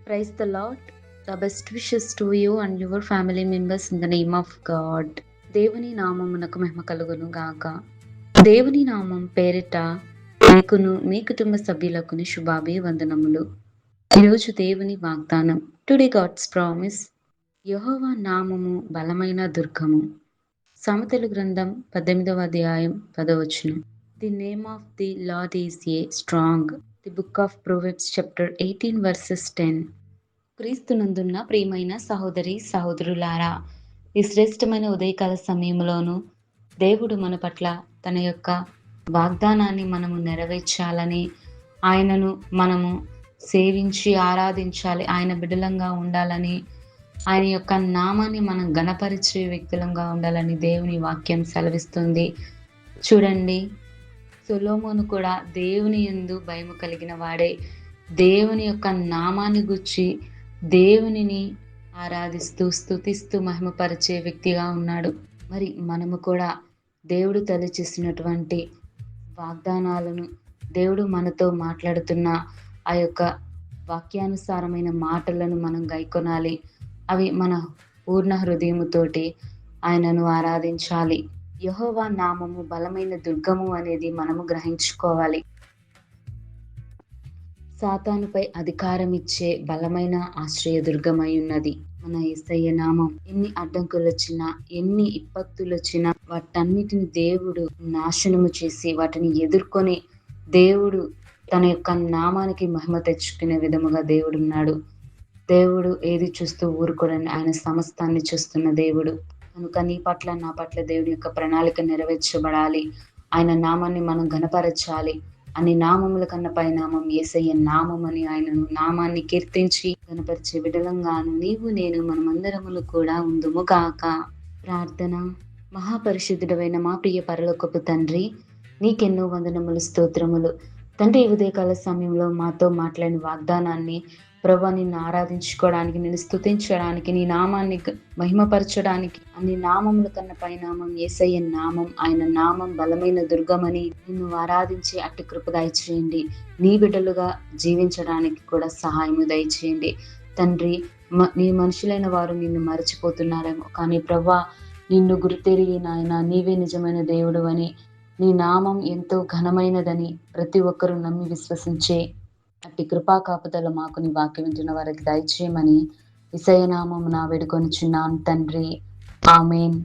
Praise the Lord. The best wishes to you and your family members in the name of God. దేవుని నామమునకు మహిమ కలుగును గాక. దేవుని నామం పేరిట మీకును మీ కుటుంబ సభ్యులకును శుభాభివందనములు. ఈరోజు దేవుని వాగ్దానం. Today God's promise. యెహోవా నామము బలమైన దుర్గము. సామెతలు గ్రంథం 18వ అధ్యాయం 10వ వచనం. The name of the lord is a strong. The book of proverbs chapter 18 verses 10. క్రీస్తునందున్న ప్రియమైన సహోదరి సహోదరులారా, ఈ శ్రేష్టమైన ఉదయకాల సమయంలోనూ దేవుడు మన పట్ల తన యొక్క వాగ్దానాన్ని మనము నెరవేర్చాలని, ఆయనను మనము సేవించి ఆరాధించాలి, ఆయన బిడ్డలంగా ఉండాలని, ఆయన యొక్క నామాన్ని మనం ఘనపరిచే వ్యక్తులంగా ఉండాలని దేవుని వాక్యం సెలవిస్తుంది. చూడండి, సొలొమోను కూడా దేవుని యందు భయము కలిగిన వాడే, దేవుని యొక్క నామాన్ని గూర్చి దేవునిని ఆరాధిస్తూ స్తుతిస్తూ మహిమపరిచే వ్యక్తిగా ఉన్నాడు. మరి మనము కూడా దేవుడు తెలియచేసినటువంటి వాగ్దానాలను, దేవుడు మనతో మాట్లాడుతున్న ఆ యొక్క వాక్యానుసారమైన మాటలను మనం గైకొనాలి. అవి మన పూర్ణ హృదయముతోటి ఆయనను ఆరాధించాలి. యెహోవా నామము బలమైన దుర్గము అనేది మనము గ్రహించుకోవాలి. సాతానుపై అధికారం ఇచ్చే బలమైన ఆశ్రయదుర్గమై ఉన్నది మన యేసయ్య నామం. ఎన్ని అడ్డంకులొచ్చినా, ఎన్ని ఇప్పత్తులొచ్చినా వాటన్నిటిని దేవుడు నాశనము చేసి వాటిని ఎదుర్కొని దేవుడు తన యొక్క నామానికి మహిమ తెచ్చుకునే విధముగా దేవుడున్నాడు. దేవుడు ఏది చూస్తూ ఊరుకోడని, ఆయన సమస్తాన్ని చూస్తున్న దేవుడు. కనుక నీ పట్ల నా పట్ల దేవుడి యొక్క ప్రణాళిక నెరవేర్చబడాలి. ఆయన నామాన్ని మనం ఘనపరచాలి. అన్ని నామముల కన్నా పై నామం యేసయ్య నామం అని ఆయనను నామాన్ని కీర్తించి ఘనపరిచే విడలంగాను నీవు నేను మనమందరములు కూడా ఉందుము గాక. ప్రార్థన. మహాపరిశుద్ధుడైన మా ప్రియ పరలోకపు తండ్రి, నీకెన్నో వందనములు, స్తోత్రములు తండ్రి. ఈ ఉదయకాల సమయంలో మాతో మాట్లాడిన వాగ్దానాన్ని ప్రభువా, నిన్ను ఆరాధించుకోవడానికి, నిన్ను స్తుతించడానికి, నీ నామాన్ని మహిమపరచడానికి, అన్ని నామముల కన్నా పై నామం యేసయ్య నామం, ఆయన నామం బలమైన దుర్గమని నిన్ను ఆరాధించి అట్టి కృప దయచేయండి. నీ బిడ్డలుగా జీవించడానికి కూడా సహాయము దయచేయండి తండ్రి. నీ మనుషులైన వారు నిన్ను మరచిపోతున్నారేమో, కానీ ప్రభువా, నిన్ను గుర్తెరిగి నాయన నీవే నిజమైన దేవుడు అని, నీ నామం ఎంతో ఘనమైనదని ప్రతి ఒక్కరూ నమ్మి విశ్వసించే అట్టి కృపా కాపుదల మాకు నీ వాక్యం వింటున్న వారికి దయచేయమని యేసయ్య నామమున వేడుకొనుచున్నాను తండ్రి. ఆమేన్.